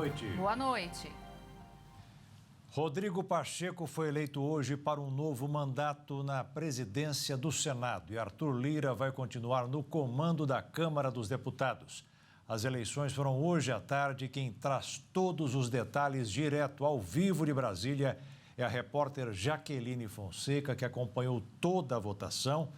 noite. Boa noite. Rodrigo Pacheco foi eleito hoje para um novo mandato na presidência do Senado e Arthur Lira vai continuar no comando da Câmara dos Deputados. As eleições foram hoje à tarde e quem traz todos os detalhes direto ao vivo de Brasília é a repórter Jaqueline Fonseca, que acompanhou toda a votação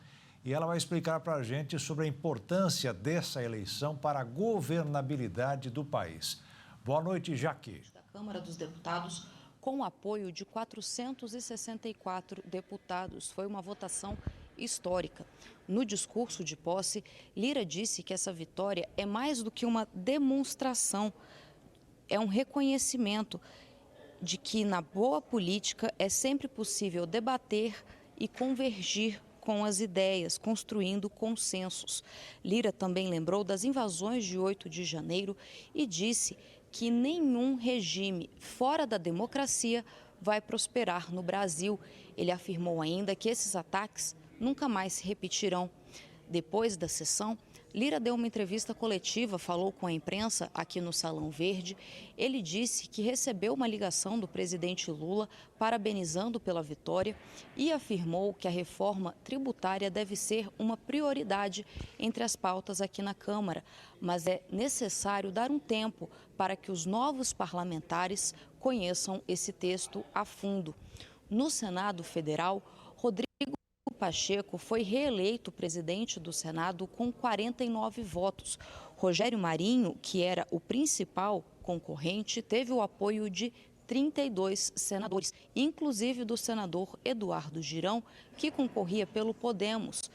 e ela vai explicar para a gente sobre a importância dessa eleição para a governabilidade do país. Boa noite, Jaque. Da Câmara dos Deputados, com o apoio de 464 deputados. Foi uma votação histórica. No discurso de posse, Lira disse que essa vitória é mais do que uma demonstração, é um reconhecimento de que na boa política é sempre possível debater e convergir com as ideias, construindo consensos. Lira também lembrou das invasões de 8 de janeiro e disse que nenhum regime fora da democracia vai prosperar no Brasil. Ele afirmou ainda que esses ataques nunca mais se repetirão. Depois da sessão, Lira deu uma entrevista coletiva, falou com a imprensa aqui no Salão Verde. Ele disse que recebeu uma ligação do presidente Lula parabenizando pela vitória e afirmou que a reforma tributária deve ser uma prioridade entre as pautas aqui na Câmara, mas é necessário dar um tempo para que os novos parlamentares conheçam esse texto a fundo. No Senado Federal, Rodrigo Pacheco foi reeleito presidente do Senado com 49 votos. Rogério Marinho, que era o principal concorrente, teve o apoio de 32 senadores, inclusive do senador Eduardo Girão, que concorria pelo Podemos.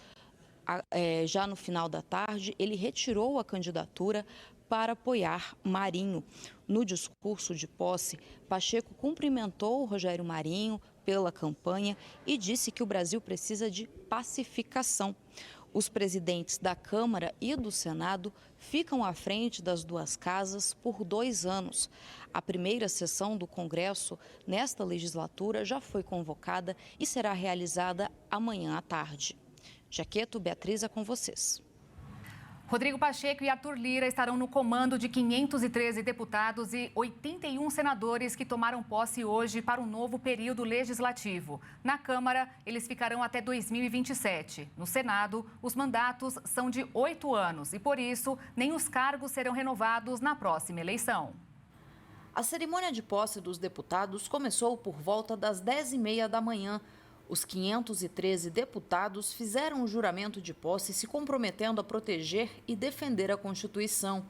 Já no final da tarde, ele retirou a candidatura para apoiar Marinho. No discurso de posse, Pacheco cumprimentou Rogério Marinho pela campanha e disse que o Brasil precisa de pacificação. Os presidentes da Câmara e do Senado ficam à frente das duas casas por 2 anos. A primeira sessão do Congresso nesta legislatura já foi convocada e será realizada amanhã à tarde. Jaqueto, Beatriz, é com vocês. Rodrigo Pacheco e Arthur Lira estarão no comando de 513 deputados e 81 senadores que tomaram posse hoje para um novo período legislativo. Na Câmara, eles ficarão até 2027. No Senado, os mandatos são de 8 anos e, por isso, nem os cargos serão renovados na próxima eleição. A cerimônia de posse dos deputados começou por volta das 10h30 da manhã. Os 513 deputados fizeram o juramento de posse se comprometendo a proteger e defender a Constituição.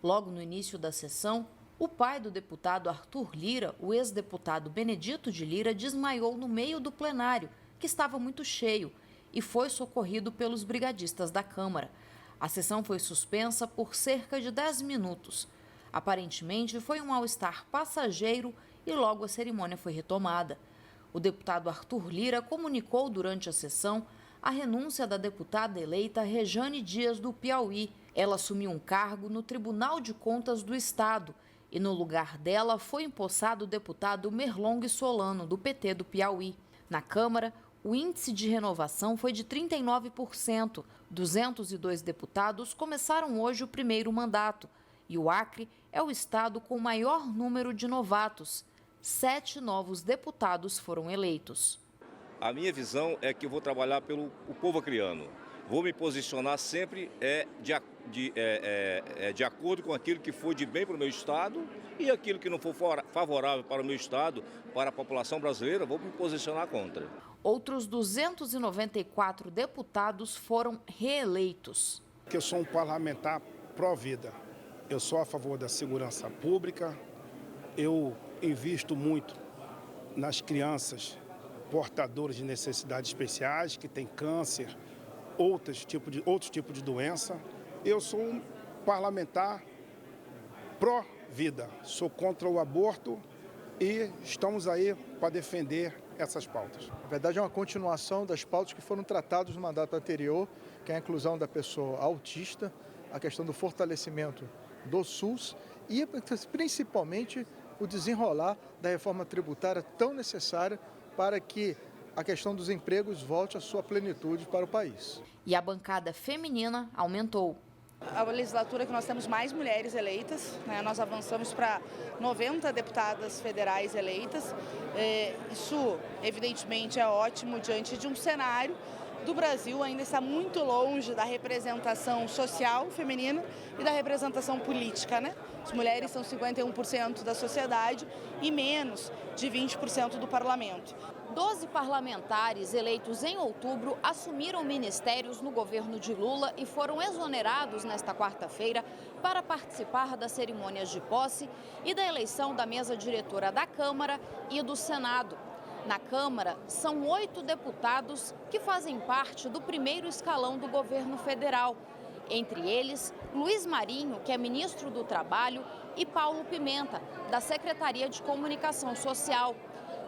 Logo no início da sessão, o pai do deputado Arthur Lira, o ex-deputado Benedito de Lira, desmaiou no meio do plenário, que estava muito cheio, e foi socorrido pelos brigadistas da Câmara. A sessão foi suspensa por cerca de 10 minutos. Aparentemente, foi um mal-estar passageiro e logo a cerimônia foi retomada. O deputado Arthur Lira comunicou durante a sessão a renúncia da deputada eleita Rejane Dias do Piauí. Ela assumiu um cargo no Tribunal de Contas do Estado e no lugar dela foi empossado o deputado Merlong Solano, do PT do Piauí. Na Câmara, o índice de renovação foi de 39%. 202 deputados começaram hoje o primeiro mandato e o Acre é o estado com o maior número de novatos. 7 novos deputados foram eleitos. A minha visão é que eu vou trabalhar pelo povo acreano. Vou me posicionar sempre de acordo com aquilo que for de bem para o meu estado e aquilo que não for favorável para o meu estado, para a população brasileira, vou me posicionar contra. Outros 294 deputados foram reeleitos. Eu sou um parlamentar pró-vida. Eu sou a favor da segurança pública. Eu invisto muito nas crianças portadoras de necessidades especiais, que têm câncer, outros tipos de doença. Eu sou um parlamentar pró-vida, sou contra o aborto e estamos aí para defender essas pautas. Na verdade, é uma continuação das pautas que foram tratadas no mandato anterior, que é a inclusão da pessoa autista, a questão do fortalecimento do SUS e, principalmente, o desenrolar da reforma tributária tão necessária para que a questão dos empregos volte à sua plenitude para o país. E a bancada feminina aumentou. A legislatura que nós temos mais mulheres eleitas, né? Nós avançamos para 90 deputadas federais eleitas. Isso, evidentemente, é ótimo diante de um cenário do Brasil ainda está muito longe da representação social feminina e da representação política, né? As mulheres são 51% da sociedade e menos de 20% do parlamento. 12 parlamentares eleitos em outubro assumiram ministérios no governo de Lula e foram exonerados nesta quarta-feira para participar das cerimônias de posse e da eleição da mesa diretora da Câmara e do Senado. Na Câmara, são 8 deputados que fazem parte do primeiro escalão do governo federal. Entre eles, Luiz Marinho, que é ministro do Trabalho, e Paulo Pimenta, da Secretaria de Comunicação Social.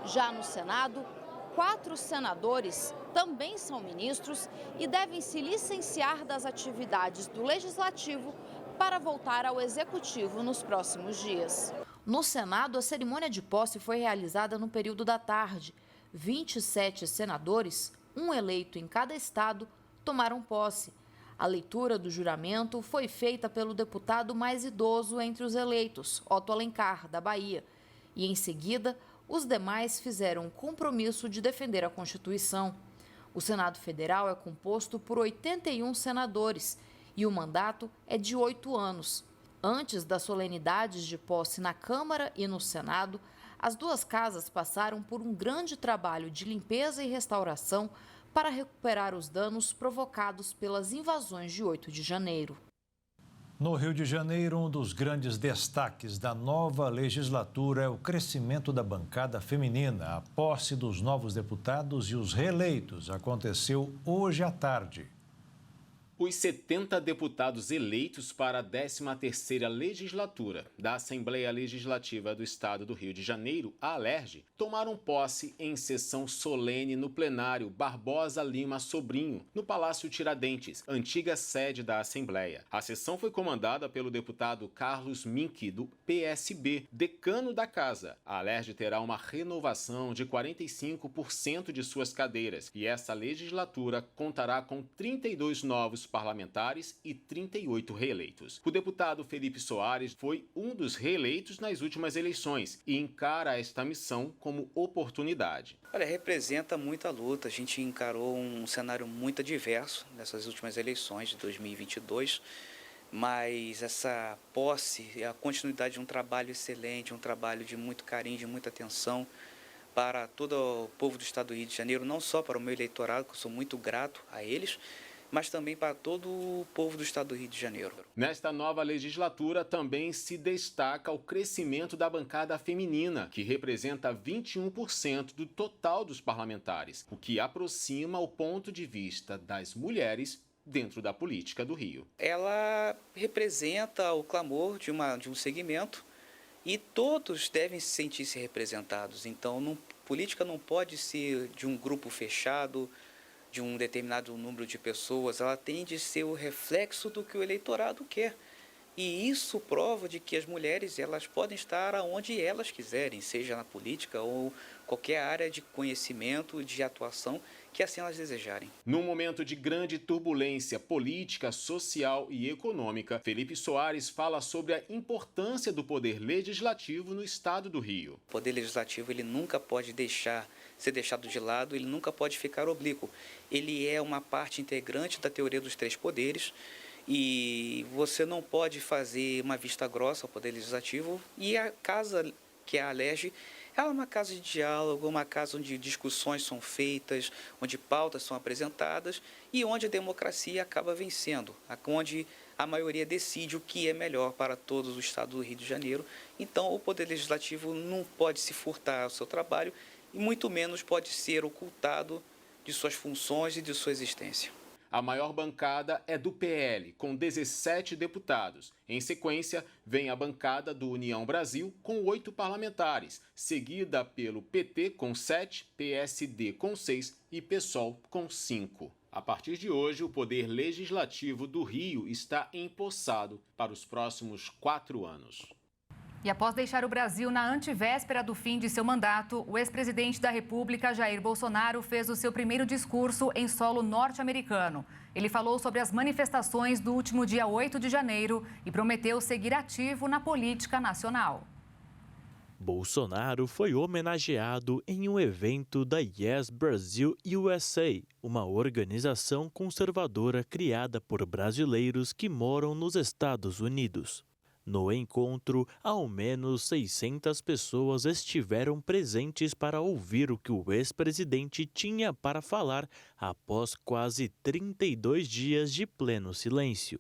Já no Senado, 4 senadores também são ministros e devem se licenciar das atividades do Legislativo para voltar ao Executivo nos próximos dias. No Senado, a cerimônia de posse foi realizada no período da tarde. 27 senadores, um eleito em cada estado, tomaram posse. A leitura do juramento foi feita pelo deputado mais idoso entre os eleitos, Otto Alencar, da Bahia. E, em seguida, os demais fizeram um compromisso de defender a Constituição. O Senado Federal é composto por 81 senadores e o mandato é de 8 anos. Antes das solenidades de posse na Câmara e no Senado, as duas casas passaram por um grande trabalho de limpeza e restauração para recuperar os danos provocados pelas invasões de 8 de janeiro. No Rio de Janeiro, um dos grandes destaques da nova legislatura é o crescimento da bancada feminina. A posse dos novos deputados e os reeleitos aconteceu hoje à tarde. Os 70 deputados eleitos para a 13ª legislatura da Assembleia Legislativa do Estado do Rio de Janeiro, a ALERJ, tomaram posse em sessão solene no plenário Barbosa Lima Sobrinho, no Palácio Tiradentes, antiga sede da Assembleia. A sessão foi comandada pelo deputado Carlos Mink, do PSB, decano da casa. A ALERJ terá uma renovação de 45% de suas cadeiras e essa legislatura contará com 32 novos parlamentares e 38 reeleitos. O deputado Felipe Soares foi um dos reeleitos nas últimas eleições e encara esta missão como oportunidade. Olha, representa muita luta. A gente encarou um cenário muito adverso nessas últimas eleições de 2022, mas essa posse é a continuidade de um trabalho excelente, um trabalho de muito carinho, de muita atenção para todo o povo do Estado do Rio de Janeiro, não só para o meu eleitorado, que eu sou muito grato a eles, mas também para todo o povo do Estado do Rio de Janeiro. Nesta nova legislatura também se destaca o crescimento da bancada feminina, que representa 21% do total dos parlamentares, o que aproxima o ponto de vista das mulheres dentro da política do Rio. Ela representa o clamor de um segmento e todos devem se sentir-se representados. Então, política não pode ser de um grupo fechado, de um determinado número de pessoas, ela tem de ser o reflexo do que o eleitorado quer. E isso prova de que as mulheres elas podem estar aonde elas quiserem, seja na política ou qualquer área de conhecimento, de atuação, que assim elas desejarem. Num momento de grande turbulência política, social e econômica, Felipe Soares fala sobre a importância do poder legislativo no Estado do Rio. O poder legislativo ele nunca pode ser deixado de lado, ele nunca pode ficar oblíquo. Ele é uma parte integrante da teoria dos 3 poderes e você não pode fazer uma vista grossa ao poder legislativo. E a casa, que é a ALERJ, ela é uma casa de diálogo, uma casa onde discussões são feitas, onde pautas são apresentadas e onde a democracia acaba vencendo, onde a maioria decide o que é melhor para todos o Estado do Rio de Janeiro. Então, o Poder Legislativo não pode se furtar ao seu trabalho e muito menos pode ser ocultado de suas funções e de sua existência. A maior bancada é do PL, com 17 deputados. Em sequência, vem a bancada do União Brasil, com 8 parlamentares, seguida pelo PT, com 7, PSD, com 6 e PSOL, com 5. A partir de hoje, o Poder Legislativo do Rio está empossado para os próximos 4 anos. E após deixar o Brasil na antevéspera do fim de seu mandato, o ex-presidente da República, Jair Bolsonaro, fez o seu primeiro discurso em solo norte-americano. Ele falou sobre as manifestações do último dia 8 de janeiro e prometeu seguir ativo na política nacional. Bolsonaro foi homenageado em um evento da Yes Brasil USA, uma organização conservadora criada por brasileiros que moram nos Estados Unidos. No encontro, ao menos 600 pessoas estiveram presentes para ouvir o que o ex-presidente tinha para falar após quase 32 dias de pleno silêncio.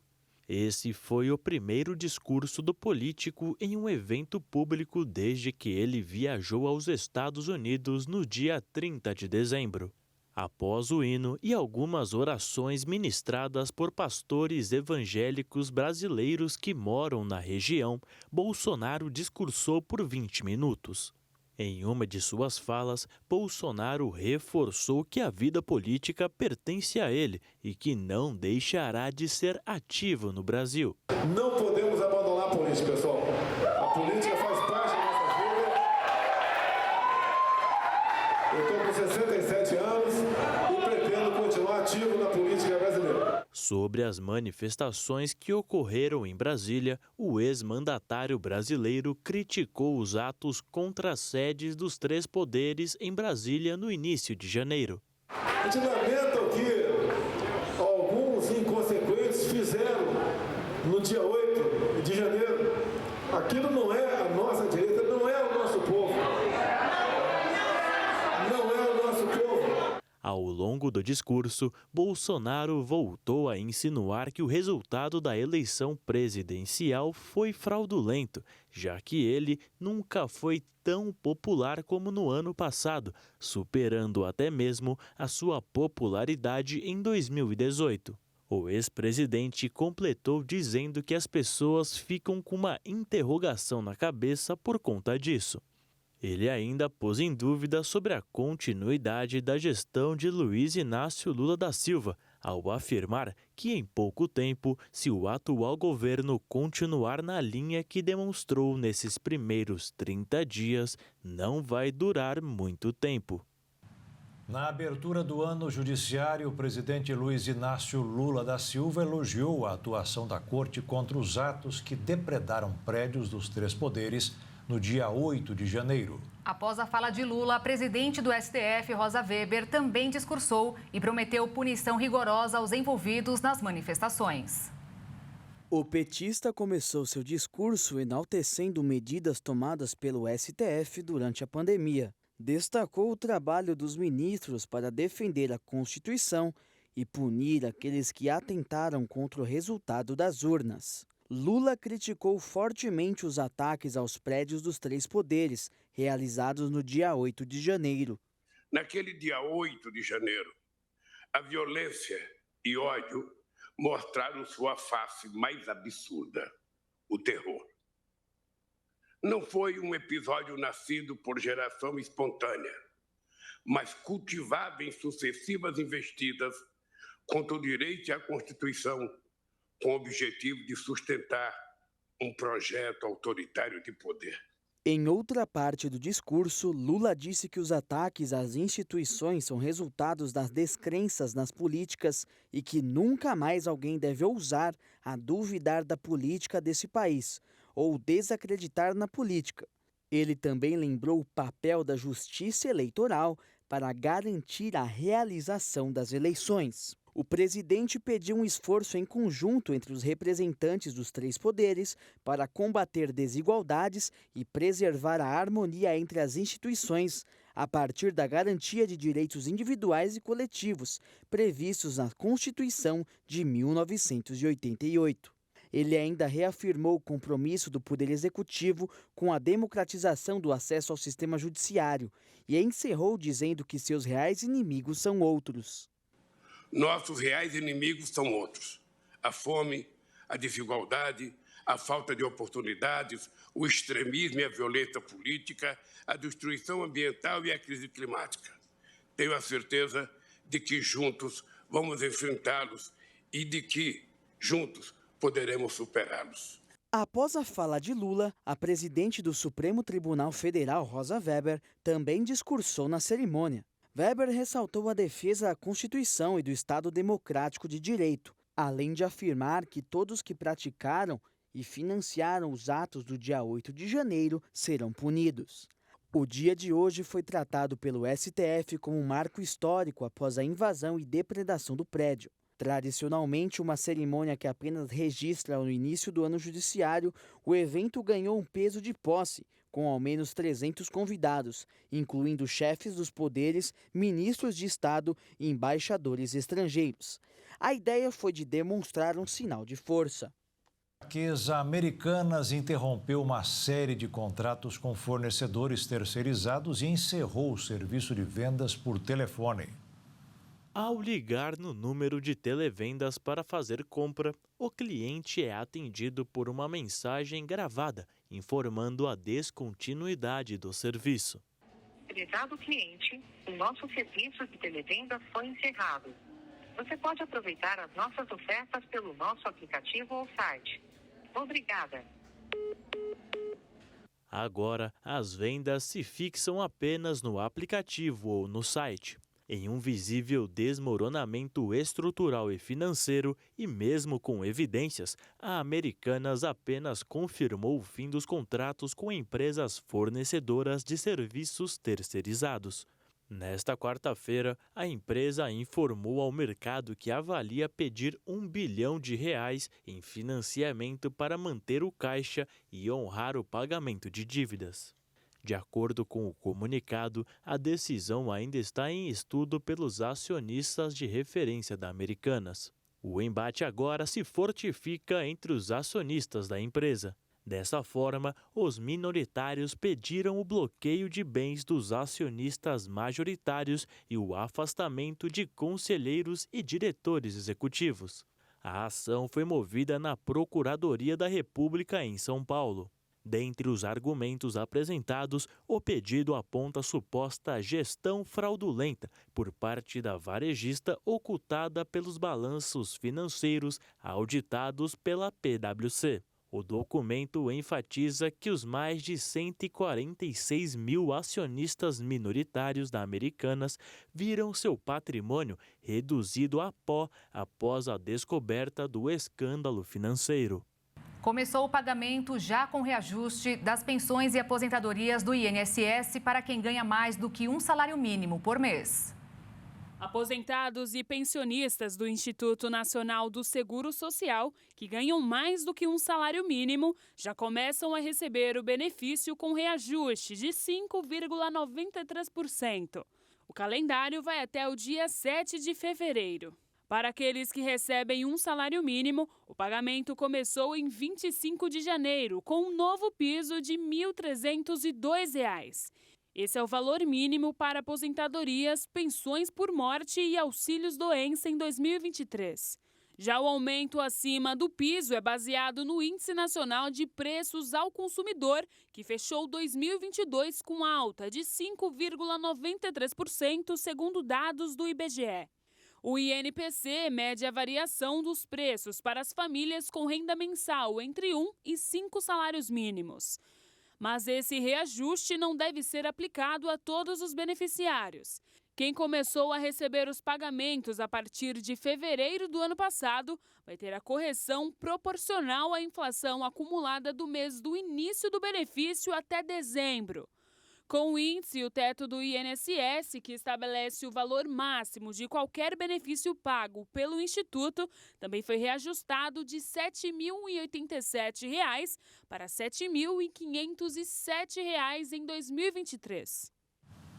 Esse foi o primeiro discurso do político em um evento público desde que ele viajou aos Estados Unidos no dia 30 de dezembro. Após o hino e algumas orações ministradas por pastores evangélicos brasileiros que moram na região, Bolsonaro discursou por 20 minutos. Em uma de suas falas, Bolsonaro reforçou que a vida política pertence a ele e que não deixará de ser ativo no Brasil. Não podemos abandonar a política, pessoal. A política faz parte da nossa vida. Eu estou com 67 anos e pretendo continuar ativo na política brasileira. Sobre as manifestações que ocorreram em Brasília, o ex-mandatário brasileiro criticou os atos contra as sedes dos três poderes em Brasília no início de janeiro. A gente lamenta o que alguns inconsequentes fizeram no dia 8 de janeiro. Aquilo não é a nossa direita, não é o nosso povo. Não é o nosso povo. Ao longo do discurso, Bolsonaro voltou a insinuar que o resultado da eleição presidencial foi fraudulento, já que ele nunca foi tão popular como no ano passado, superando até mesmo a sua popularidade em 2018. O ex-presidente completou dizendo que as pessoas ficam com uma interrogação na cabeça por conta disso. Ele ainda pôs em dúvida sobre a continuidade da gestão de Luiz Inácio Lula da Silva, ao afirmar que em pouco tempo, se o atual governo continuar na linha que demonstrou nesses primeiros 30 dias, não vai durar muito tempo. Na abertura do ano judiciário, o presidente Luiz Inácio Lula da Silva elogiou a atuação da Corte contra os atos que depredaram prédios dos três poderes no dia 8 de janeiro. Após a fala de Lula, a presidente do STF, Rosa Weber, também discursou e prometeu punição rigorosa aos envolvidos nas manifestações. O petista começou seu discurso enaltecendo medidas tomadas pelo STF durante a pandemia. Destacou o trabalho dos ministros para defender a Constituição e punir aqueles que atentaram contra o resultado das urnas. Lula criticou fortemente os ataques aos prédios dos três poderes, realizados no dia 8 de janeiro. Naquele dia 8 de janeiro, a violência e ódio mostraram sua face mais absurda, o terror. Não foi um episódio nascido por geração espontânea, mas cultivado em sucessivas investidas contra o direito e a Constituição, com o objetivo de sustentar um projeto autoritário de poder. Em outra parte do discurso, Lula disse que os ataques às instituições são resultados das descrenças nas políticas e que nunca mais alguém deve ousar a duvidar da política desse país ou desacreditar na política. Ele também lembrou o papel da justiça eleitoral para garantir a realização das eleições. O presidente pediu um esforço em conjunto entre os representantes dos três poderes para combater desigualdades e preservar a harmonia entre as instituições, a partir da garantia de direitos individuais e coletivos, previstos na Constituição de 1988. Ele ainda reafirmou o compromisso do Poder Executivo com a democratização do acesso ao sistema judiciário e encerrou dizendo que seus reais inimigos são outros. Nossos reais inimigos são outros: a fome, a desigualdade, a falta de oportunidades, o extremismo e a violência política, a destruição ambiental e a crise climática. Tenho a certeza de que juntos vamos enfrentá-los e de que juntos poderemos superá-los. Após a fala de Lula, a presidente do Supremo Tribunal Federal, Rosa Weber, também discursou na cerimônia. Weber ressaltou a defesa da Constituição e do Estado Democrático de Direito, além de afirmar que todos que praticaram e financiaram os atos do dia 8 de janeiro serão punidos. O dia de hoje foi tratado pelo STF como um marco histórico após a invasão e depredação do prédio. Tradicionalmente, uma cerimônia que apenas registra o início do ano judiciário, o evento ganhou um peso de posse, com ao menos 300 convidados, incluindo chefes dos poderes, ministros de Estado e embaixadores estrangeiros. A ideia foi de demonstrar um sinal de força. A Americanas interrompeu uma série de contratos com fornecedores terceirizados e encerrou o serviço de vendas por telefone. Ao ligar no número de televendas para fazer compra, o cliente é atendido por uma mensagem gravada, informando a descontinuidade do serviço. Prezado cliente, o nosso serviço de televenda foi encerrado. Você pode aproveitar as nossas ofertas pelo nosso aplicativo ou site. Obrigada. Agora, as vendas se fixam apenas no aplicativo ou no site. Em um visível desmoronamento estrutural e financeiro, e mesmo com evidências, a Americanas apenas confirmou o fim dos contratos com empresas fornecedoras de serviços terceirizados. Nesta quarta-feira, a empresa informou ao mercado que avalia pedir R$1 bilhão em financiamento para manter o caixa e honrar o pagamento de dívidas. De acordo com o comunicado, a decisão ainda está em estudo pelos acionistas de referência da Americanas. O embate agora se fortifica entre os acionistas da empresa. Dessa forma, os minoritários pediram o bloqueio de bens dos acionistas majoritários e o afastamento de conselheiros e diretores executivos. A ação foi movida na Procuradoria da República em São Paulo. Dentre os argumentos apresentados, o pedido aponta suposta gestão fraudulenta por parte da varejista ocultada pelos balanços financeiros auditados pela PwC. O documento enfatiza que os mais de 146 mil acionistas minoritários da Americanas viram seu patrimônio reduzido a pó após a descoberta do escândalo financeiro. Começou o pagamento já com reajuste das pensões e aposentadorias do INSS para quem ganha mais do que um salário mínimo por mês. Aposentados e pensionistas do Instituto Nacional do Seguro Social, que ganham mais do que um salário mínimo, já começam a receber o benefício com reajuste de 5,93%. O calendário vai até o dia 7 de fevereiro. Para aqueles que recebem um salário mínimo, o pagamento começou em 25 de janeiro, com um novo piso de R$ 1.302. Esse é o valor mínimo para aposentadorias, pensões por morte e auxílios-doença em 2023. Já o aumento acima do piso é baseado no Índice Nacional de Preços ao Consumidor, que fechou 2022 com alta de 5,93%, segundo dados do IBGE. O INPC mede a variação dos preços para as famílias com renda mensal entre 1 e 5 salários mínimos. Mas esse reajuste não deve ser aplicado a todos os beneficiários. Quem começou a receber os pagamentos a partir de fevereiro do ano passado vai ter a correção proporcional à inflação acumulada do mês do início do benefício até dezembro. Com o índice e o teto do INSS, que estabelece o valor máximo de qualquer benefício pago pelo Instituto, também foi reajustado de R$ 7.087 para R$ 7.507 em 2023.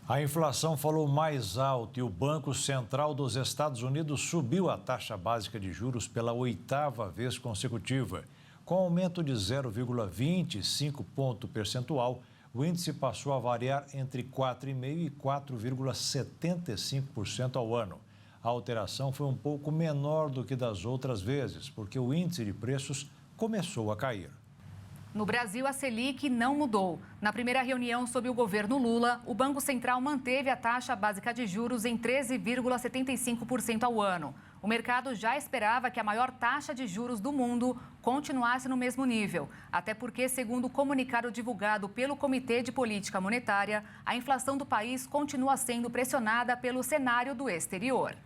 A inflação falou mais alto e o Banco Central dos Estados Unidos subiu a taxa básica de juros pela 8ª vez consecutiva. Com aumento de 0,25 ponto percentual, o índice passou a variar entre 4,5% e 4,75% ao ano. A alteração foi um pouco menor do que das outras vezes, porque o índice de preços começou a cair. No Brasil, a Selic não mudou. Na primeira reunião sob o governo Lula, o Banco Central manteve a taxa básica de juros em 13,75% ao ano. O mercado já esperava que a maior taxa de juros do mundo continuasse no mesmo nível, até porque, segundo o comunicado divulgado pelo Comitê de Política Monetária, a inflação do país continua sendo pressionada pelo cenário do exterior.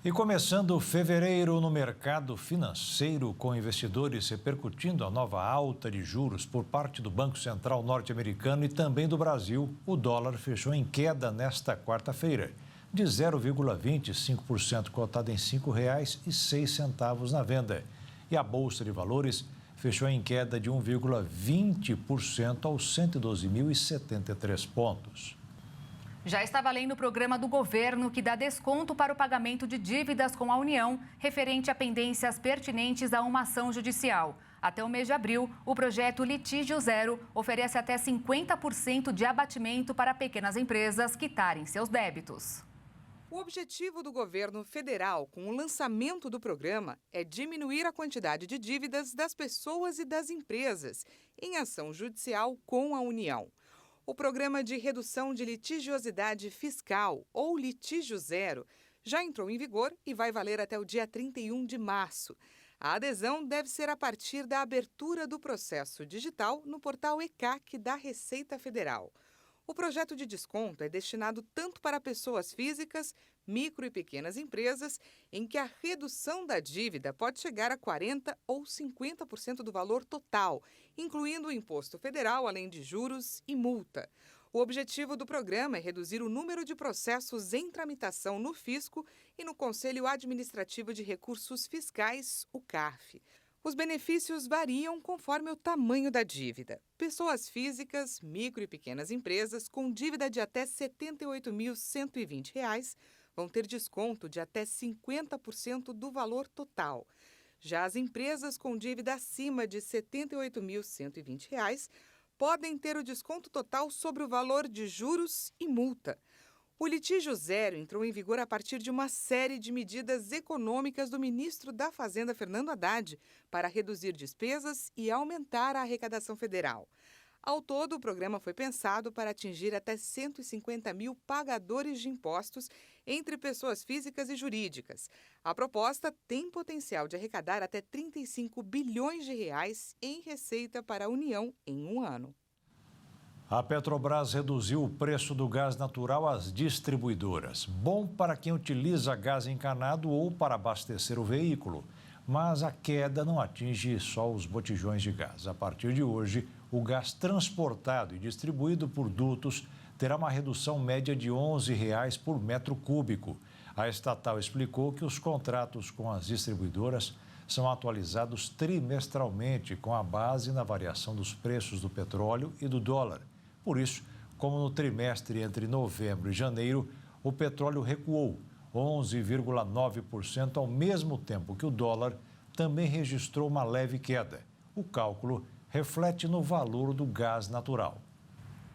E começando fevereiro no mercado financeiro, com investidores repercutindo a nova alta de juros por parte do Banco Central norte-americano e também do Brasil, o dólar fechou em queda nesta quarta-feira, de 0,25%, cotado em R$ 5,06 na venda. E a Bolsa de Valores fechou em queda de 1,20% aos 112.073 pontos. Já está valendo o programa do governo que dá desconto para o pagamento de dívidas com a União, referente a pendências pertinentes a uma ação judicial. Até o mês de abril, o projeto Litígio Zero oferece até 50% de abatimento para pequenas empresas quitarem seus débitos. O objetivo do governo federal com o lançamento do programa é diminuir a quantidade de dívidas das pessoas e das empresas em ação judicial com a União. O Programa de Redução de Litigiosidade Fiscal, ou Litígio Zero, já entrou em vigor e vai valer até o dia 31 de março. A adesão deve ser a partir da abertura do processo digital no portal ECAC da Receita Federal. O projeto de desconto é destinado tanto para pessoas físicas, micro e pequenas empresas, em que a redução da dívida pode chegar a 40% ou 50% do valor total, incluindo o imposto federal, além de juros e multa. O objetivo do programa é reduzir o número de processos em tramitação no Fisco e no Conselho Administrativo de Recursos Fiscais, o CARF. Os benefícios variam conforme o tamanho da dívida. Pessoas físicas, micro e pequenas empresas com dívida de até R$ 78.120 vão ter desconto de até 50% do valor total. Já as empresas com dívida acima de R$ 78.120 podem ter o desconto total sobre o valor de juros e multa. O Litígio Zero entrou em vigor a partir de uma série de medidas econômicas do ministro da Fazenda, Fernando Haddad, para reduzir despesas e aumentar a arrecadação federal. Ao todo, o programa foi pensado para atingir até 150 mil pagadores de impostos entre pessoas físicas e jurídicas. A proposta tem potencial de arrecadar até 35 bilhões de reais em receita para a União em um ano. A Petrobras reduziu o preço do gás natural às distribuidoras. Bom para quem utiliza gás encanado ou para abastecer o veículo. Mas a queda não atinge só os botijões de gás. A partir de hoje, o gás transportado e distribuído por dutos terá uma redução média de R$ 11,00 por metro cúbico. A estatal explicou que os contratos com as distribuidoras são atualizados trimestralmente com a base na variação dos preços do petróleo e do dólar. Por isso, como no trimestre entre novembro e janeiro, o petróleo recuou 11,9%, ao mesmo tempo que o dólar também registrou uma leve queda. O cálculo reflete no valor do gás natural.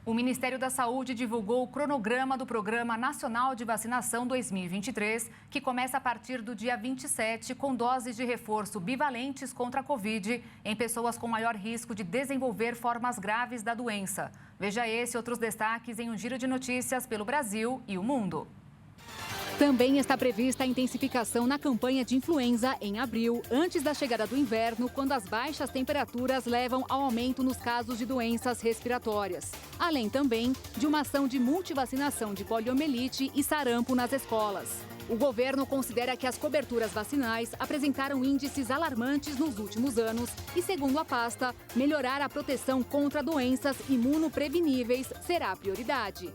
O Ministério da Saúde divulgou o cronograma do Programa Nacional de Vacinação 2023, que começa a partir do dia 27, com doses de reforço bivalentes contra a Covid em pessoas com maior risco de desenvolver formas graves da doença. Veja esse e outros destaques em um giro de notícias pelo Brasil e o mundo. Também está prevista a intensificação na campanha de influenza em abril, antes da chegada do inverno, quando as baixas temperaturas levam ao aumento nos casos de doenças respiratórias. Além também de uma ação de multivacinação de poliomielite e sarampo nas escolas. O governo considera que as coberturas vacinais apresentaram índices alarmantes nos últimos anos e, segundo a pasta, melhorar a proteção contra doenças imunopreveníveis será a prioridade.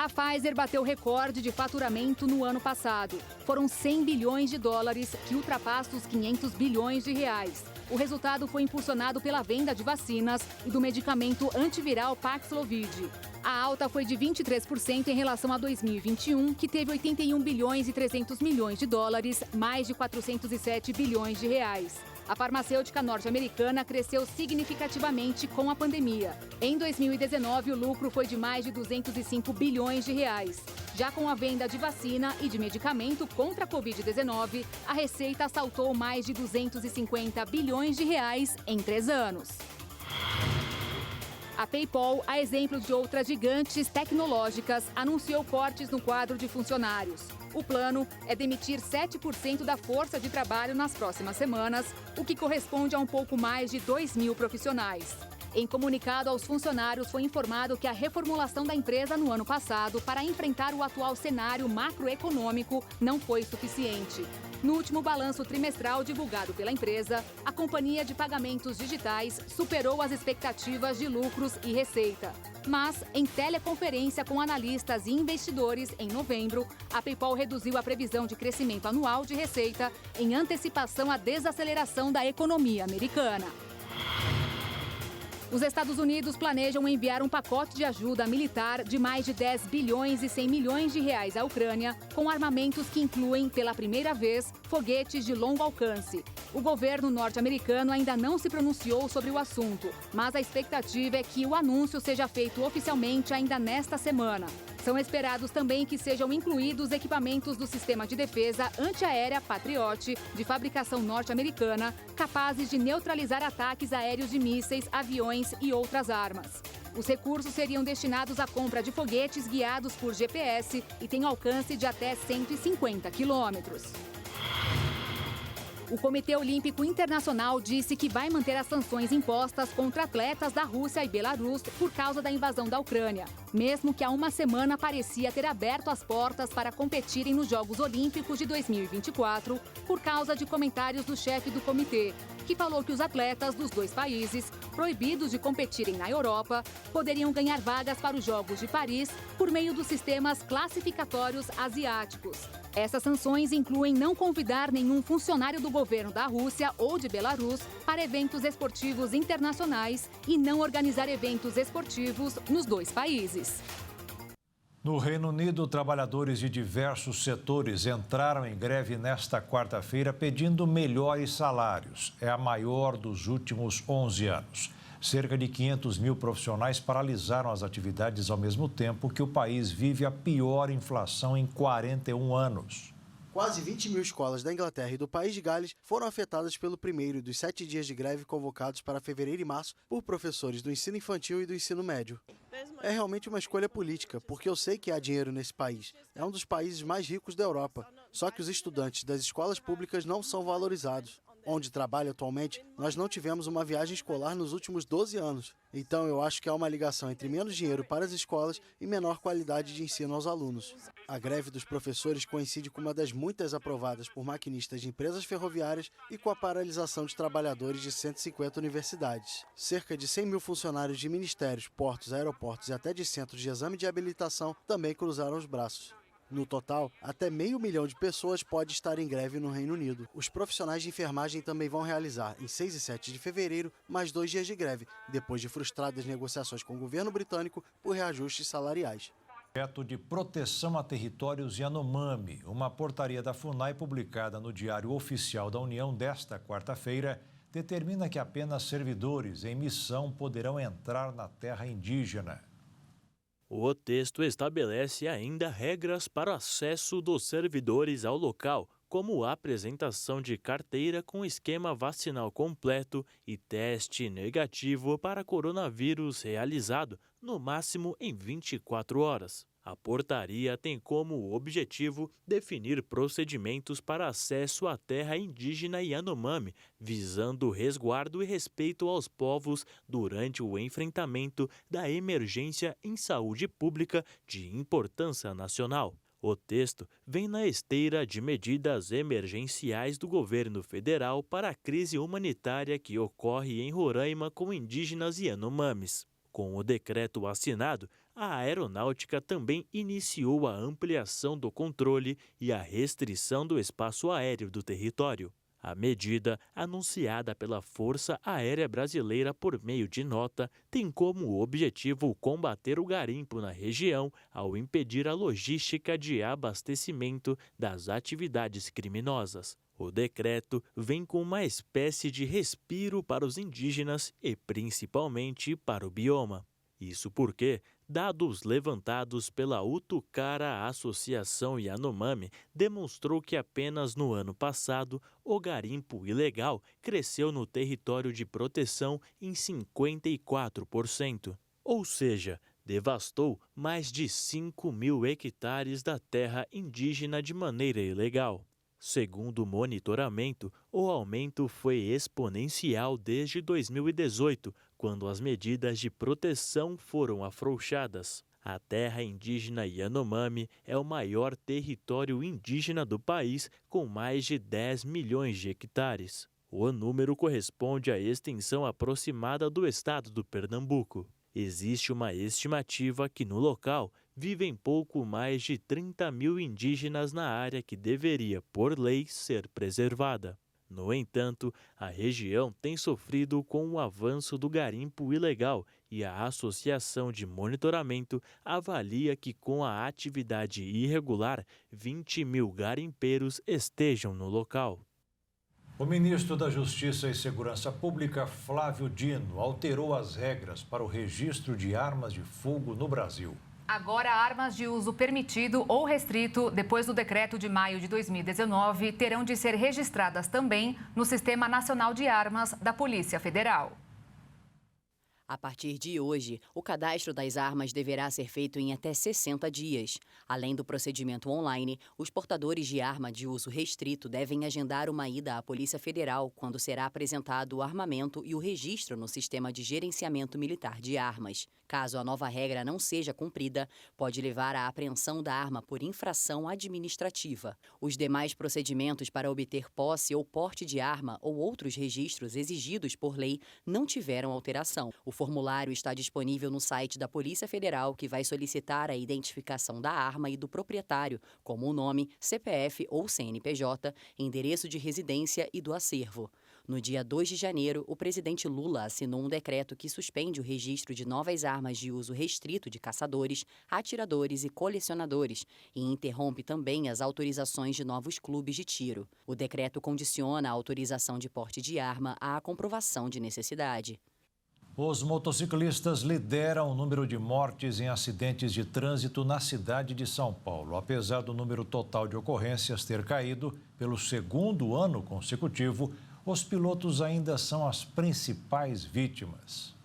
A Pfizer bateu recorde de faturamento no ano passado. Foram 100 bilhões de dólares, que ultrapassa os 500 bilhões de reais. O resultado foi impulsionado pela venda de vacinas e do medicamento antiviral Paxlovid. A alta foi de 23% em relação a 2021, que teve 81 bilhões e 300 milhões de dólares, mais de 407 bilhões de reais. A farmacêutica norte-americana cresceu significativamente com a pandemia. Em 2019, o lucro foi de mais de 205 bilhões de reais. Já com a venda de vacina e de medicamento contra a Covid-19, a receita saltou mais de 250 bilhões de reais em 3 anos. A PayPal, a exemplo de outras gigantes tecnológicas, anunciou cortes no quadro de funcionários. O plano é demitir 7% da força de trabalho nas próximas semanas, o que corresponde a um pouco mais de 2.000 profissionais. Em comunicado aos funcionários, foi informado que a reformulação da empresa no ano passado para enfrentar o atual cenário macroeconômico não foi suficiente. No último balanço trimestral divulgado pela empresa, a companhia de pagamentos digitais superou as expectativas de lucros e receita. Mas, em teleconferência com analistas e investidores em novembro, a PayPal reduziu a previsão de crescimento anual de receita em antecipação à desaceleração da economia americana. Os Estados Unidos planejam enviar um pacote de ajuda militar de mais de 10 bilhões e 100 milhões de reais à Ucrânia, com armamentos que incluem, pela primeira vez, foguetes de longo alcance. O governo norte-americano ainda não se pronunciou sobre o assunto, mas a expectativa é que o anúncio seja feito oficialmente ainda nesta semana. São esperados também que sejam incluídos equipamentos do sistema de defesa antiaérea Patriot, de fabricação norte-americana, capazes de neutralizar ataques aéreos de mísseis, aviões e outras armas. Os recursos seriam destinados à compra de foguetes guiados por GPS e têm alcance de até 150 quilômetros. O Comitê Olímpico Internacional disse que vai manter as sanções impostas contra atletas da Rússia e Belarus por causa da invasão da Ucrânia, mesmo que há uma semana parecia ter aberto as portas para competirem nos Jogos Olímpicos de 2024, por causa de comentários do chefe do comitê, que falou que os atletas dos dois países, proibidos de competirem na Europa, poderiam ganhar vagas para os Jogos de Paris por meio dos sistemas classificatórios asiáticos. Essas sanções incluem não convidar nenhum funcionário do governo da Rússia ou de Belarus para eventos esportivos internacionais e não organizar eventos esportivos nos dois países. No Reino Unido, trabalhadores de diversos setores entraram em greve nesta quarta-feira pedindo melhores salários. É a maior dos últimos 11 anos. Cerca de 500 mil profissionais paralisaram as atividades ao mesmo tempo que o país vive a pior inflação em 41 anos. Quase 20 mil escolas da Inglaterra e do País de Gales foram afetadas pelo primeiro dos 7 dias de greve convocados para fevereiro e março por professores do ensino infantil e do ensino médio. É realmente uma escolha política, porque eu sei que há dinheiro nesse país. É um dos países mais ricos da Europa. Só que os estudantes das escolas públicas não são valorizados. Onde trabalho atualmente, nós não tivemos uma viagem escolar nos últimos 12 anos. Então, eu acho que há uma ligação entre menos dinheiro para as escolas e menor qualidade de ensino aos alunos. A greve dos professores coincide com uma das muitas aprovadas por maquinistas de empresas ferroviárias e com a paralisação de trabalhadores de 150 universidades. Cerca de 100 mil funcionários de ministérios, portos, aeroportos e até de centros de exame de habilitação também cruzaram os braços. No total, até 500 mil de pessoas pode estar em greve no Reino Unido. Os profissionais de enfermagem também vão realizar, em 6 e 7 de fevereiro, mais 2 dias de greve, depois de frustradas negociações com o governo britânico por reajustes salariais. Projeto de proteção a territórios Yanomami. Uma portaria da FUNAI publicada no Diário Oficial da União desta quarta-feira determina que apenas servidores em missão poderão entrar na terra indígena. O texto estabelece ainda regras para o acesso dos servidores ao local, como a apresentação de carteira com esquema vacinal completo e teste negativo para coronavírus realizado, no máximo em 24 horas. A portaria tem como objetivo definir procedimentos para acesso à terra indígena Yanomami, visando resguardo e respeito aos povos durante o enfrentamento da emergência em saúde pública de importância nacional. O texto vem na esteira de medidas emergenciais do governo federal para a crise humanitária que ocorre em Roraima com indígenas Yanomamis. Com o decreto assinado, a Aeronáutica também iniciou a ampliação do controle e a restrição do espaço aéreo do território. A medida, anunciada pela Força Aérea Brasileira por meio de nota, tem como objetivo combater o garimpo na região ao impedir a logística de abastecimento das atividades criminosas. O decreto vem com uma espécie de respiro para os indígenas e principalmente para o bioma. Isso porque dados levantados pela Utucara Associação Yanomami demonstrou que apenas no ano passado o garimpo ilegal cresceu no território de proteção em 54%. Ou seja, devastou mais de 5.000 hectares da terra indígena de maneira ilegal. Segundo o monitoramento, o aumento foi exponencial desde 2018, quando as medidas de proteção foram afrouxadas. A terra indígena Yanomami é o maior território indígena do país, com mais de 10 milhões de hectares. O número corresponde à extensão aproximada do estado do Pernambuco. Existe uma estimativa que no local vivem pouco mais de 30.000 indígenas na área que deveria, por lei, ser preservada. No entanto, a região tem sofrido com o avanço do garimpo ilegal e a Associação de Monitoramento avalia que com a atividade irregular, 20.000 garimpeiros estejam no local. O ministro da Justiça e Segurança Pública, Flávio Dino, alterou as regras para o registro de armas de fogo no Brasil. Agora, armas de uso permitido ou restrito, depois do decreto de maio de 2019, terão de ser registradas também no Sistema Nacional de Armas da Polícia Federal. A partir de hoje, o cadastro das armas deverá ser feito em até 60 dias. Além do procedimento online, os portadores de arma de uso restrito devem agendar uma ida à Polícia Federal quando será apresentado o armamento e o registro no Sistema de Gerenciamento Militar de Armas. Caso a nova regra não seja cumprida, pode levar à apreensão da arma por infração administrativa. Os demais procedimentos para obter posse ou porte de arma ou outros registros exigidos por lei não tiveram alteração. O formulário está disponível no site da Polícia Federal, que vai solicitar a identificação da arma e do proprietário, como o nome, CPF ou CNPJ, endereço de residência e do acervo. No dia 2 de janeiro, o presidente Lula assinou um decreto que suspende o registro de novas armas de uso restrito de caçadores, atiradores e colecionadores e interrompe também as autorizações de novos clubes de tiro. O decreto condiciona a autorização de porte de arma à comprovação de necessidade. Os motociclistas lideram o número de mortes em acidentes de trânsito na cidade de São Paulo. Apesar do número total de ocorrências ter caído pelo segundo ano consecutivo, os pilotos ainda são as principais vítimas.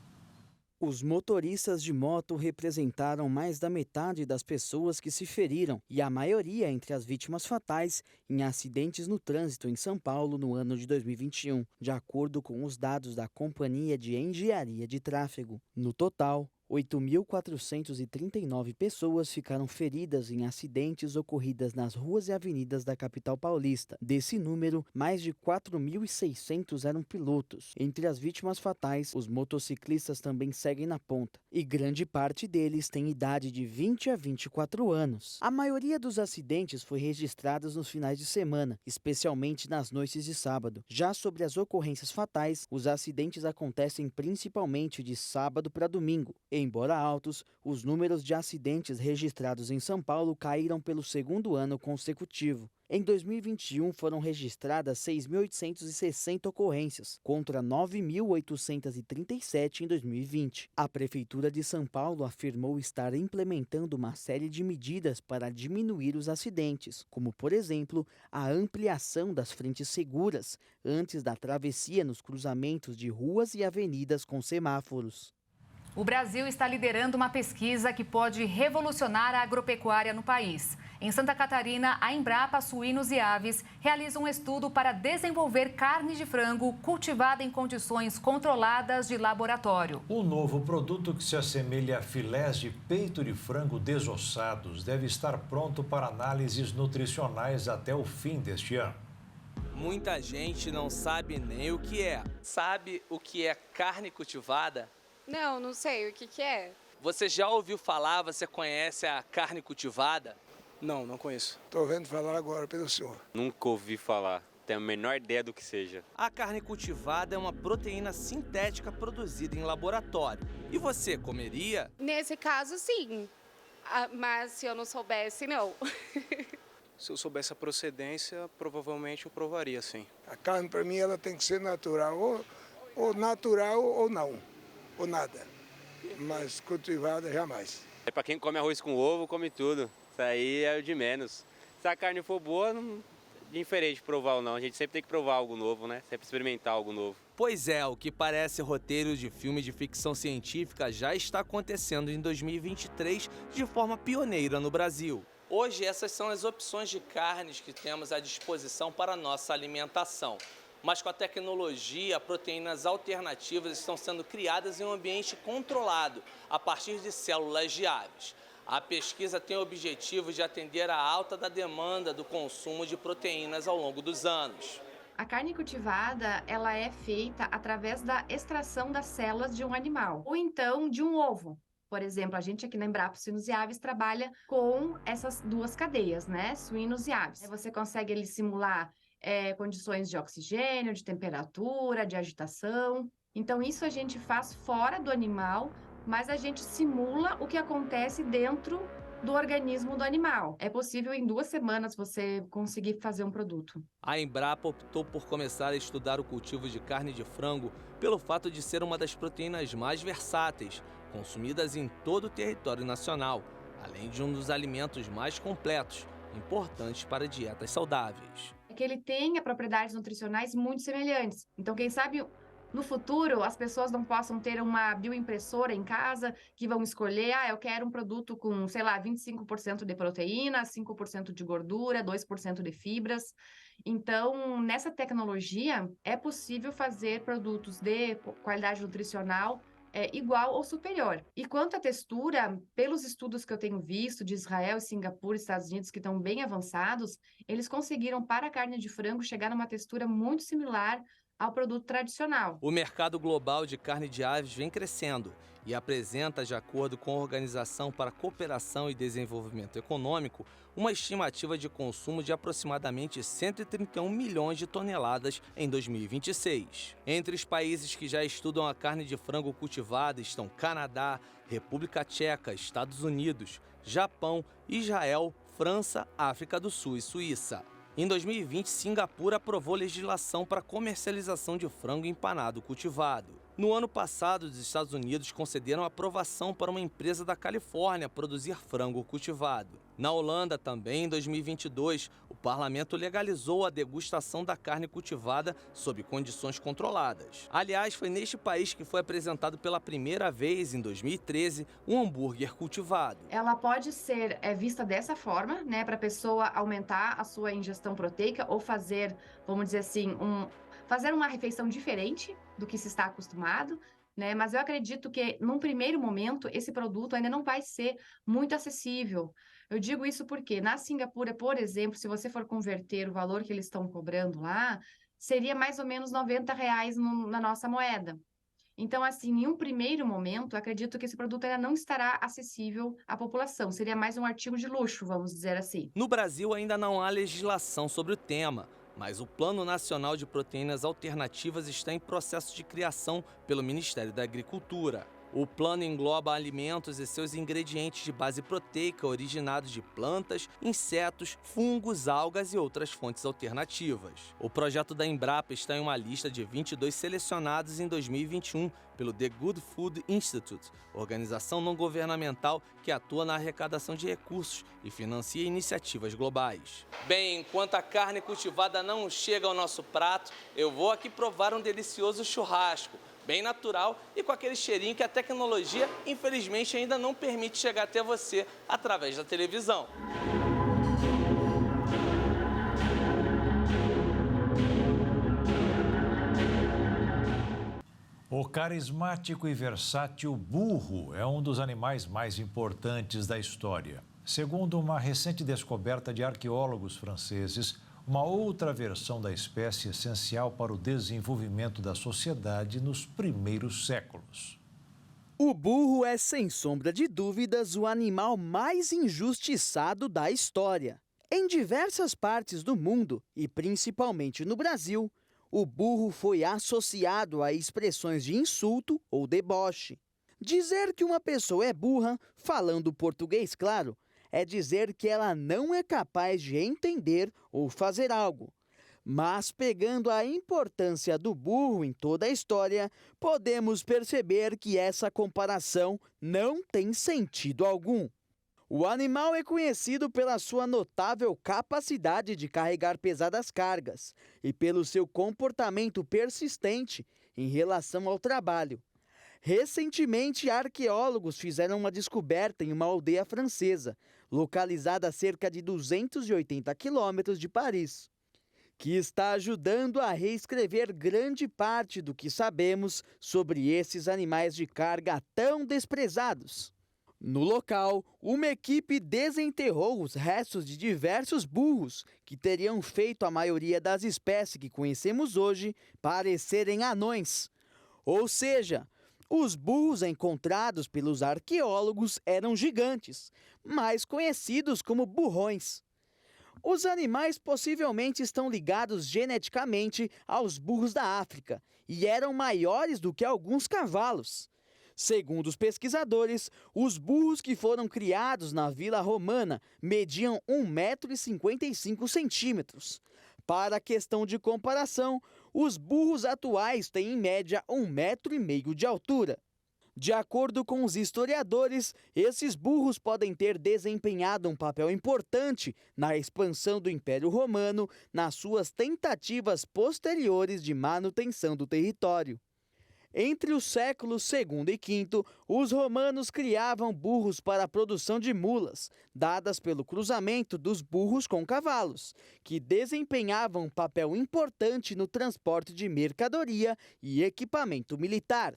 Os motoristas de moto representaram mais da metade das pessoas que se feriram e a maioria entre as vítimas fatais em acidentes no trânsito em São Paulo no ano de 2021, de acordo com os dados da Companhia de Engenharia de Tráfego. No total, 8.439 pessoas ficaram feridas em acidentes ocorridos nas ruas e avenidas da capital paulista. Desse número, mais de 4.600 eram pilotos. Entre as vítimas fatais, os motociclistas também seguem na ponta, e grande parte deles tem idade de 20 a 24 anos. A maioria dos acidentes foi registrada nos finais de semana, especialmente nas noites de sábado. Já sobre as ocorrências fatais, os acidentes acontecem principalmente de sábado para domingo. Embora altos, os números de acidentes registrados em São Paulo caíram pelo segundo ano consecutivo. Em 2021, foram registradas 6.860 ocorrências, contra 9.837 em 2020. A Prefeitura de São Paulo afirmou estar implementando uma série de medidas para diminuir os acidentes, como, por exemplo, a ampliação das frentes seguras antes da travessia nos cruzamentos de ruas e avenidas com semáforos. O Brasil está liderando uma pesquisa que pode revolucionar a agropecuária no país. Em Santa Catarina, a Embrapa Suínos e Aves realiza um estudo para desenvolver carne de frango cultivada em condições controladas de laboratório. O novo produto, que se assemelha a filés de peito de frango desossados, deve estar pronto para análises nutricionais até o fim deste ano. Muita gente não sabe nem o que é. Sabe o que é carne cultivada? Não sei o que é. Você já ouviu falar, você conhece a carne cultivada? Não conheço. Estou vendo falar agora pelo senhor. Nunca ouvi falar, tenho a menor ideia do que seja. A carne cultivada é uma proteína sintética produzida em laboratório. E você comeria? Nesse caso, sim. Mas se eu não soubesse, não. Se eu soubesse a procedência, provavelmente eu provaria, sim. A carne, para mim, ela tem que ser natural. Ou natural ou não. Ou nada. mas cultivada jamais. Para quem come arroz com ovo, come tudo. Isso aí é o de menos. Se a carne for boa, não é diferente provar ou não. A gente sempre tem que provar algo novo, né? Sempre experimentar algo novo. Pois é, o que parece roteiro de filme de ficção científica já está acontecendo em 2023 de forma pioneira no Brasil. Hoje, essas são as opções de carnes que temos à disposição para a nossa alimentação. Mas com a tecnologia, proteínas alternativas estão sendo criadas em um ambiente controlado, a partir de células de aves. A pesquisa tem o objetivo de atender à alta da demanda do consumo de proteínas ao longo dos anos. A carne cultivada, ela é feita através da extração das células de um animal, ou então de um ovo. Por exemplo, a gente aqui na Embrapa Suínos e Aves trabalha com essas duas cadeias, né? Suínos e aves. Você consegue ali simular condições de oxigênio, de temperatura, de agitação. Então, isso a gente faz fora do animal, mas a gente simula o que acontece dentro do organismo do animal. É possível em 2 semanas você conseguir fazer um produto. A Embrapa optou por começar a estudar o cultivo de carne de frango pelo fato de ser uma das proteínas mais versáteis, consumidas em todo o território nacional, além de um dos alimentos mais completos, importantes para dietas saudáveis. É que ele tenha propriedades nutricionais muito semelhantes. Então, quem sabe no futuro as pessoas não possam ter uma bioimpressora em casa que vão escolher, eu quero um produto com, sei lá, 25% de proteína, 5% de gordura, 2% de fibras. Então, nessa tecnologia, é possível fazer produtos de qualidade nutricional igual ou superior. E quanto à textura, pelos estudos que eu tenho visto de Israel, Singapura e Estados Unidos, que estão bem avançados, eles conseguiram, para a carne de frango, chegar numa textura muito similar ao produto tradicional. O mercado global de carne de aves vem crescendo e apresenta, de acordo com a Organização para a Cooperação e Desenvolvimento Econômico, uma estimativa de consumo de aproximadamente 131 milhões de toneladas em 2026. Entre os países que já estudam a carne de frango cultivada estão Canadá, República Tcheca, Estados Unidos, Japão, Israel, França, África do Sul e Suíça. Em 2020, Singapura aprovou legislação para comercialização de frango empanado cultivado. No ano passado, os Estados Unidos concederam aprovação para uma empresa da Califórnia produzir frango cultivado. Na Holanda, também em 2022, o parlamento legalizou a degustação da carne cultivada sob condições controladas. Aliás, foi neste país que foi apresentado pela primeira vez, em 2013, um hambúrguer cultivado. Ela pode ser vista dessa forma, né, para a pessoa aumentar a sua ingestão proteica ou fazer, vamos dizer assim, fazer uma refeição diferente do que se está acostumado, né? Mas eu acredito que, num primeiro momento, esse produto ainda não vai ser muito acessível. Eu digo isso porque, na Singapura, por exemplo, se você for converter o valor que eles estão cobrando lá, seria mais ou menos R$90 na nossa moeda. Então, assim, em um primeiro momento, acredito que esse produto ainda não estará acessível à população. Seria mais um artigo de luxo, vamos dizer assim. No Brasil, ainda não há legislação sobre o tema, mas o Plano Nacional de Proteínas Alternativas está em processo de criação pelo Ministério da Agricultura. O plano engloba alimentos e seus ingredientes de base proteica originados de plantas, insetos, fungos, algas e outras fontes alternativas. O projeto da Embrapa está em uma lista de 22 selecionados em 2021 pelo The Good Food Institute, organização não governamental que atua na arrecadação de recursos e financia iniciativas globais. Bem, enquanto a carne cultivada não chega ao nosso prato, eu vou aqui provar um delicioso churrasco, bem natural e com aquele cheirinho que a tecnologia, infelizmente, ainda não permite chegar até você através da televisão. O carismático e versátil burro é um dos animais mais importantes da história. Segundo uma recente descoberta de arqueólogos franceses, uma outra versão da espécie essencial para o desenvolvimento da sociedade nos primeiros séculos. O burro é, sem sombra de dúvidas, o animal mais injustiçado da história. Em diversas partes do mundo, e principalmente no Brasil, o burro foi associado a expressões de insulto ou deboche. Dizer que uma pessoa é burra, falando português claro, é dizer que ela não é capaz de entender ou fazer algo. Mas pegando a importância do burro em toda a história, podemos perceber que essa comparação não tem sentido algum. O animal é conhecido pela sua notável capacidade de carregar pesadas cargas e pelo seu comportamento persistente em relação ao trabalho. Recentemente, arqueólogos fizeram uma descoberta em uma aldeia francesa, localizada a cerca de 280 quilômetros de Paris, que está ajudando a reescrever grande parte do que sabemos sobre esses animais de carga tão desprezados. No local, uma equipe desenterrou os restos de diversos burros que teriam feito a maioria das espécies que conhecemos hoje parecerem anões. Ou seja, os burros encontrados pelos arqueólogos eram gigantes, mais conhecidos como burrões. Os animais possivelmente estão ligados geneticamente aos burros da África e eram maiores do que alguns cavalos. Segundo os pesquisadores, os burros que foram criados na Vila Romana mediam 1,55 m. Para a questão de comparação, os burros atuais têm em média 1,5 m de altura. De acordo com os historiadores, esses burros podem ter desempenhado um papel importante na expansão do Império Romano nas suas tentativas posteriores de manutenção do território. Entre os séculos II e V, os romanos criavam burros para a produção de mulas, dadas pelo cruzamento dos burros com cavalos, que desempenhavam um papel importante no transporte de mercadoria e equipamento militar.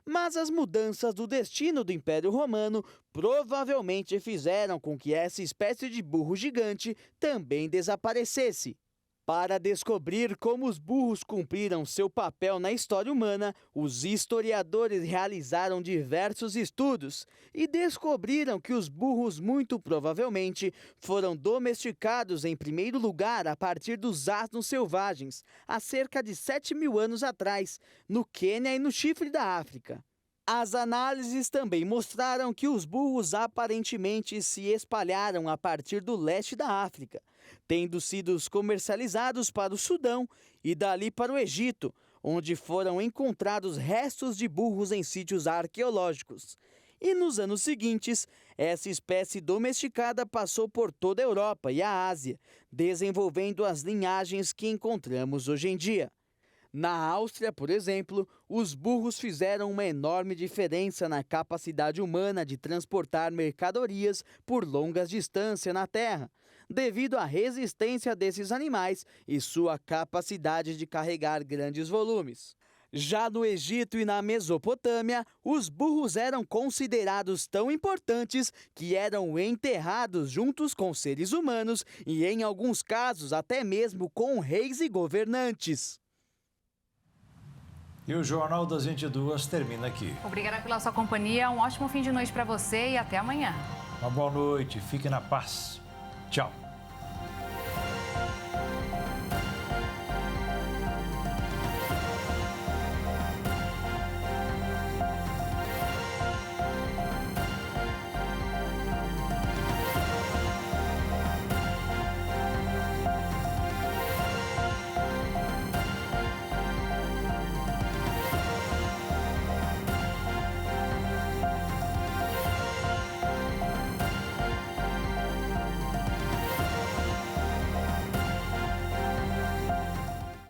Mas as mudanças do destino do Império Romano provavelmente fizeram com que essa espécie de burro gigante também desaparecesse. Para descobrir como os burros cumpriram seu papel na história humana, os historiadores realizaram diversos estudos e descobriram que os burros muito provavelmente foram domesticados em primeiro lugar a partir dos asnos selvagens, há cerca de 7.000 anos atrás, no Quênia e no Chifre da África. As análises também mostraram que os burros aparentemente se espalharam a partir do leste da África, tendo sido comercializados para o Sudão e dali para o Egito, onde foram encontrados restos de burros em sítios arqueológicos. E nos anos seguintes, essa espécie domesticada passou por toda a Europa e a Ásia, desenvolvendo as linhagens que encontramos hoje em dia. Na Áustria, por exemplo, os burros fizeram uma enorme diferença na capacidade humana de transportar mercadorias por longas distâncias na terra, devido à resistência desses animais e sua capacidade de carregar grandes volumes. Já no Egito e na Mesopotâmia, os burros eram considerados tão importantes que eram enterrados juntos com seres humanos e, em alguns casos, até mesmo com reis e governantes. E o Jornal das 22 termina aqui. Obrigada pela sua companhia, um ótimo fim de noite para você e até amanhã. Uma boa noite, fique na paz. Tchau.